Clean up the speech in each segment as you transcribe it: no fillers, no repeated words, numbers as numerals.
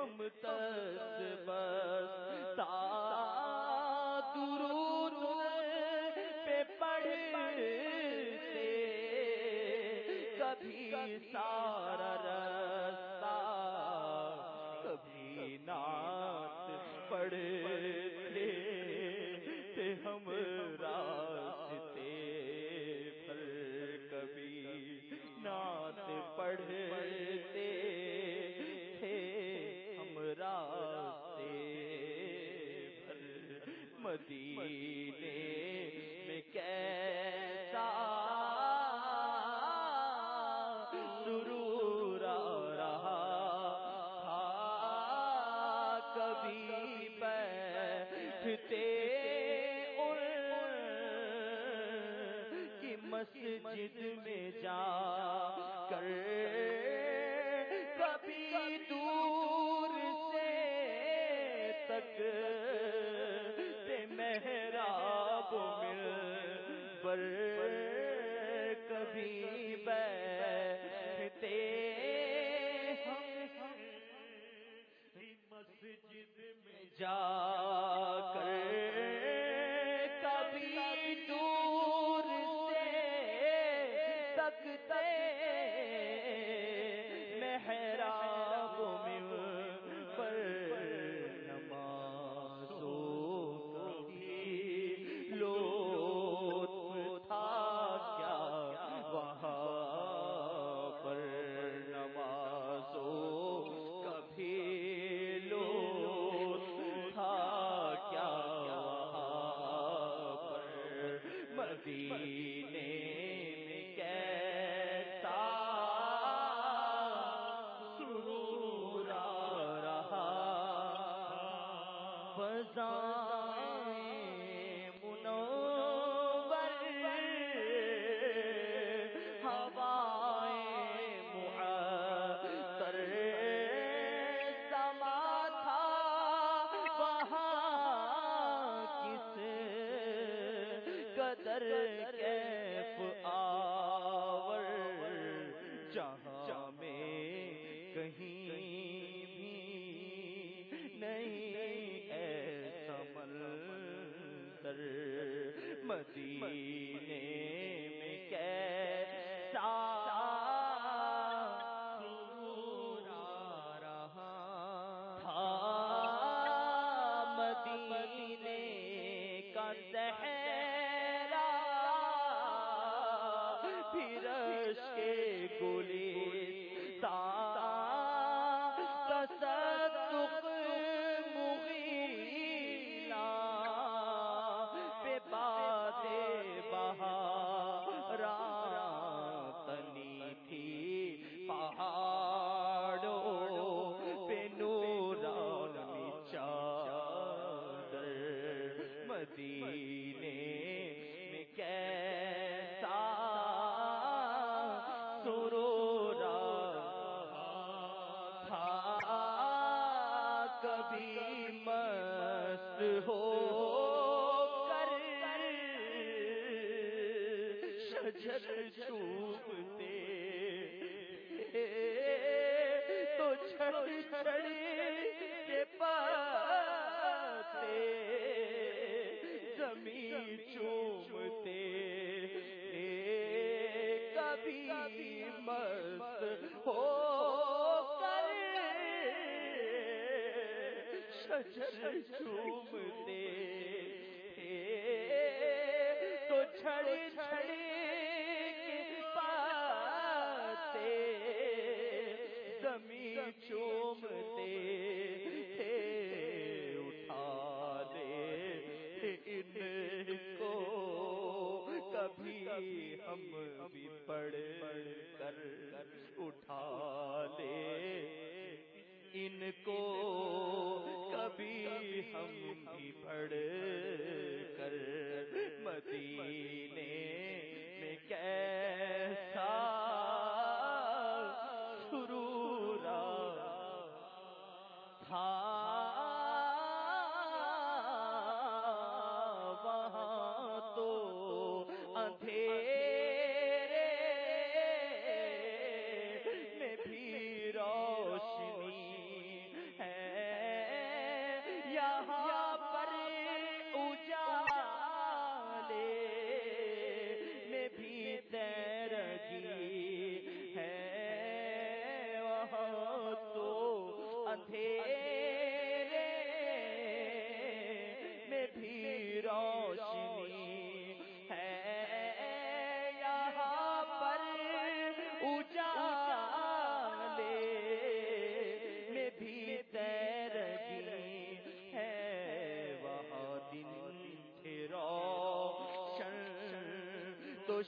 ہم تس بس درود پہ پڑھتے، کبھی سارا رستہ کبھی نعت پڑھتے تھے ہم راستے پر، کبھی نعت پڑھتے تھے ہم راستے پر، مدینے میں کیسا سرور آ رہا تھا، کبھی بیٹھتے مسجد میں جا کر، کبھی دور سے تکتے محراب منبر، کبھی بیٹھتے مسجد میں جا کر، کبھی دور تکتے محراب منبر، نمازوں کی لطف تھا کیا وہاں پر، نمازوں کبھی لطف تھا کیا وہاں پر، مدینے کیف آور، جہاں میں کہیں بھی نہیں ایسا منظر، مدینے میں کیسا سرور آ رہا تھا، مدینے کا صحرا کے گلستان، تصدق مغیلہ پہ باتیں بہارا تنی تھی، پہاڑوں پہ نورانی چادر، مدینے میں کیسا سرور تھا، کبھی مست ہو کر شجر چومتے تو چھڑ چھڑ کے پاتے زمین چومتے، کبھی مست ہو کر شجر چومتے تو چھڑ چھڑ کے پاتے زمین چومتے، اٹھا دے ان کو کبھی ہم بھی پڑھ کر، اٹھا لے ان کو کبھی ہم بھی پڑھ کر، مدینے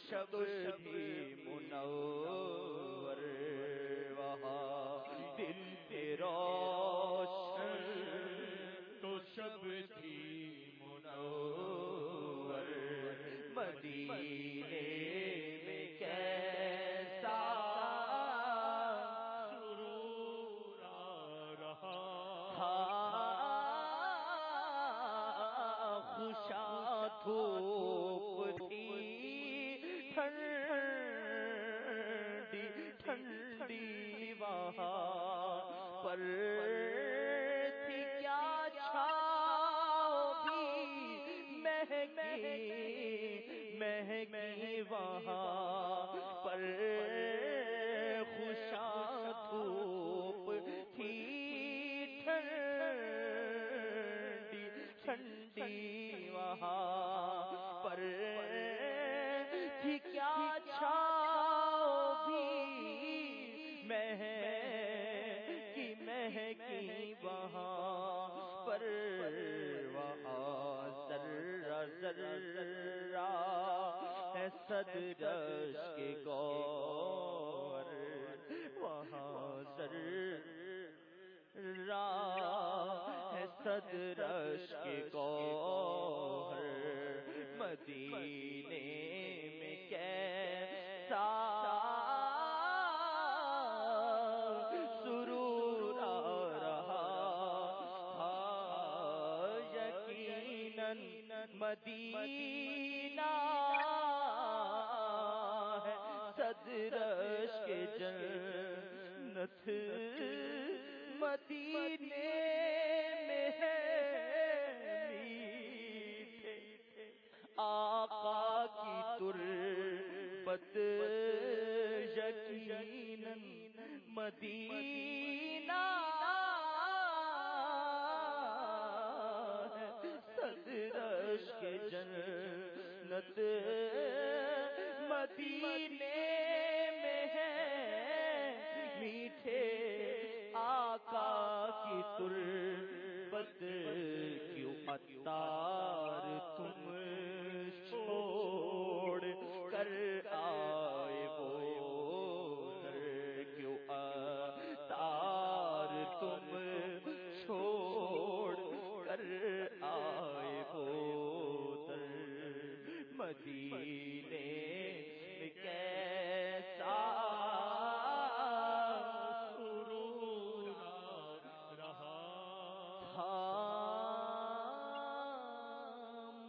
شب بھی منور وہاں دل پہ روشن تو شب بھی منور مدینے میں کیسا سرور آ رہا خوشا دھوپ تھی ٹھنڈی ٹھنڈی وہاں پر تھی کیا چھاؤ بھی مہنگی وہاں پر خوشا دھوپ تھی ٹھنڈی وہاں پر تھی کیا چھاؤ بھی مہنگی وہاں پر وہاں ذرہ ذرہ ہے صدرش کے گوہر وہاں ذرہ ہے صدرش کے گوہر مدینے میں کیسا سرور آ رہا یقیناً مدینہ ہے صدرش کے جنت مدینے میں ہے میٹھے آقا کی تربت یقیناً مدینہ ہے صدرش کے جنت مدینے میں ہے میٹھے آقا کی تربت کیوں عطار تم چھوڑ کر آئے ہو کیوں عطار تم چھوڑ کر آئے ہو مدینے میں کیسا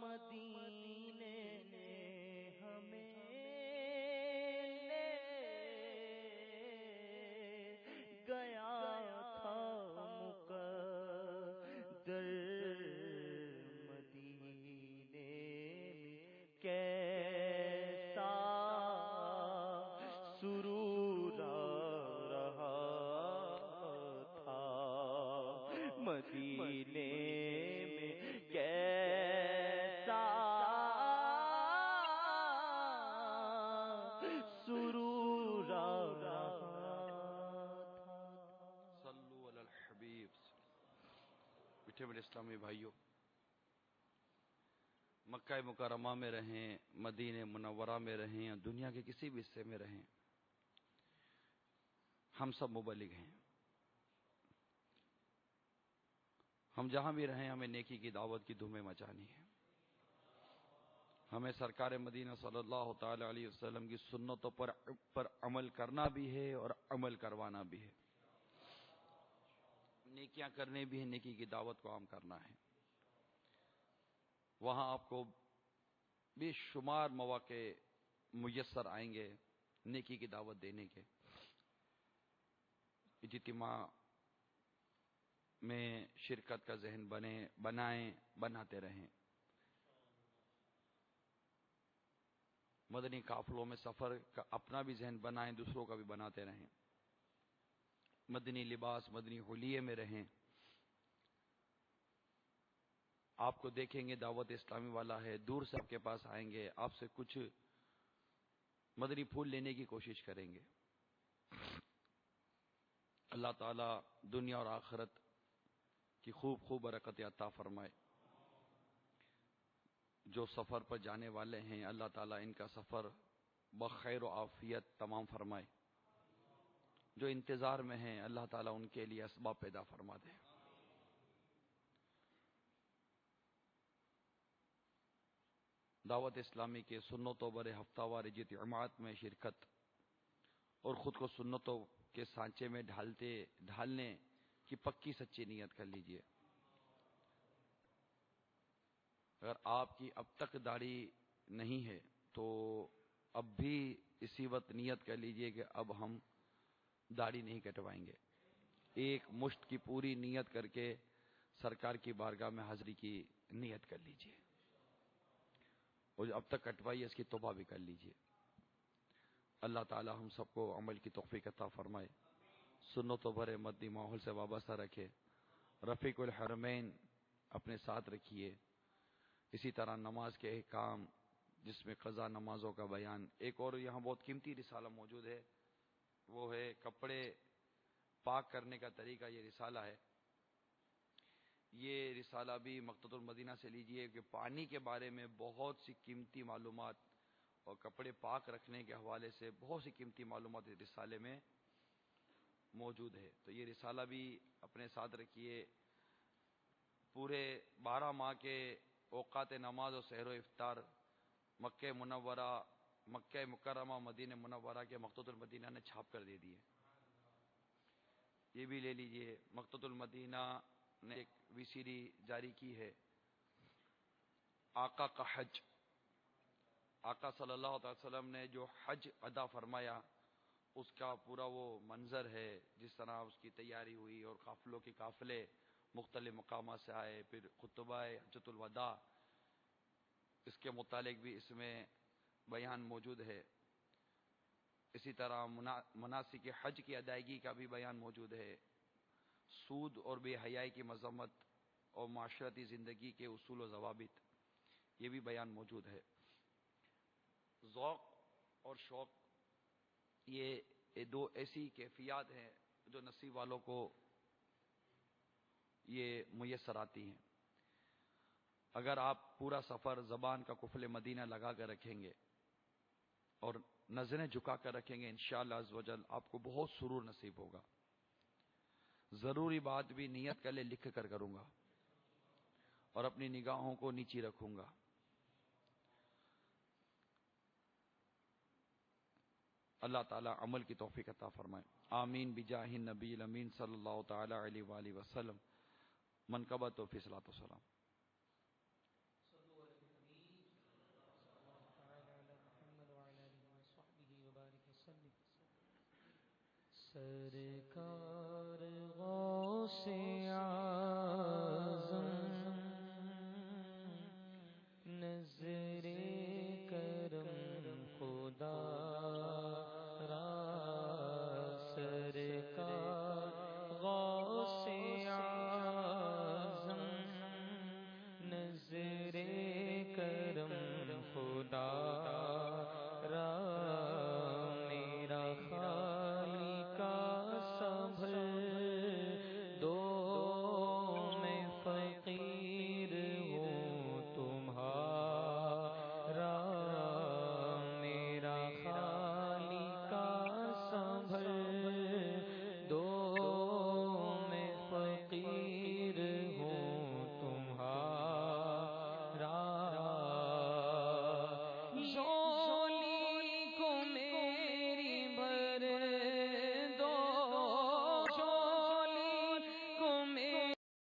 مدینے نے ہمیں لے گیا تھا مقدر مدینے کیسا سرور آ رہا تھا مدینے میں کیسا سرور آ رہا تھا صلو علی الحبیب میٹھے میٹھے اسلامی بھائیوں مکہ مکرمہ میں رہیں مدینہ منورہ میں رہیں یا دنیا کے کسی بھی حصے میں رہیں ہم سب مبلغ ہیں ہم جہاں بھی رہیں ہمیں نیکی کی دعوت کی دھومیں مچانی ہے ہمیں سرکار مدینہ صلی اللہ تعالی علیہ وسلم کی سنتوں پر عمل کرنا بھی ہے اور عمل کروانا بھی ہے نیکیاں کرنے بھی ہیں نیکی کی دعوت کو عام کرنا ہے وہاں آپ کو بے شمار مواقع میسر آئیں گے نیکی کی دعوت دینے کے اجتماع میں شرکت کا ذہن بناتے رہیں مدنی قافلوں میں سفر کا اپنا بھی ذہن بنائیں دوسروں کا بھی بناتے رہیں مدنی لباس مدنی حلیے میں رہیں آپ کو دیکھیں گے دعوت اسلامی والا ہے دور سے آپ کے پاس آئیں گے آپ سے کچھ مدنی پھول لینے کی کوشش کریں گے اللہ تعالیٰ دنیا اور آخرت کی خوب خوب برکت عطا فرمائے جو سفر پر جانے والے ہیں اللہ تعالیٰ ان کا سفر بخیر و عافیت تمام فرمائے. جو انتظار میں ہیں اللہ تعالیٰ ان کے لیے اسباب پیدا فرما دے. دعوت اسلامی کے سنتوں بر ہفتہ وار اجتماعات میں شرکت اور خود کو سنتوں کے سانچے میں ڈھالنے کی پکی سچی نیت کر لیجئے. اگر آپ کی اب تک داڑھی نہیں ہے تو اب بھی اسی وقت نیت کر لیجئے کہ اب ہم داڑھی نہیں کٹوائیں گے. ایک مشت کی پوری نیت کر کے سرکار کی بارگاہ میں حاضری کی نیت کر لیجئے. اور جو اب تک کٹوائی ہے اس کی توبہ بھی کر لیجئے. اللہ تعالی ہم سب کو عمل کی توفیق عطا فرمائے. سنتوں بھرے مدنی ماحول سے وابستہ رکھے. رفیق الحرمین اپنے ساتھ رکھیے. اسی طرح نماز کے احکام جس میں قضا نمازوں کا بیان. ایک اور یہاں بہت قیمتی رسالہ موجود ہے، وہ ہے کپڑے پاک کرنے کا طریقہ. یہ رسالہ ہے، یہ رسالہ بھی مقتدر المدینہ سے لیجئے کہ پانی کے بارے میں بہت سی قیمتی معلومات اور کپڑے پاک رکھنے کے حوالے سے بہت سی قیمتی معلومات اس رسالے میں موجود ہے. تو یہ رسالہ بھی اپنے ساتھ رکھیے. پورے 12 ماہ کے اوقات نماز اور سحر و افطار مکہ منورہ، مکہ مکرمہ، مدینہ منورہ کے مقتدر المدینہ نے چھاپ کر دے دیے. یہ بھی لے لیجئے. مقتدر المدینہ نے ایک ویسیڈی جاری کی ہے، آقا کا حج. آقا صلی اللہ علیہ وسلم نے جو حج ادا فرمایا اس کا پورا وہ منظر ہے، جس طرح اس کی تیاری ہوئی اور قافلوں کے قافلے مختلف مقامات سے آئے. پھر خطبہ حجۃ الوداع، اس کے متعلق بھی اس میں بیان موجود ہے. اسی طرح مناسک حج کی ادائیگی کا بھی بیان موجود ہے. سود اور بے حیائی کی مذمت اور معاشرتی زندگی کے اصول و ضوابط، یہ بھی بیان موجود ہے. ذوق اور شوق یہ دو ایسی کیفیات ہیں جو نصیب والوں کو یہ میسر آتی ہیں. اگر آپ پورا سفر زبان کا قفل مدینہ لگا کر رکھیں گے اور نظریں جھکا کر رکھیں گے، انشاءاللہ عز و جل آپ کو بہت سرور نصیب ہوگا. ضروری بات بھی نیت کر لے لکھ کر کروں گا اور اپنی نگاہوں کو نیچی رکھوں گا. اللہ تعالی عمل کی توفیق عطا فرمائے. آمین بجاہ النبی الامین صلی اللہ تعالی علیہ وآلہ وسلم. منقبت و فی صلاۃ والسلام. سرکار غوث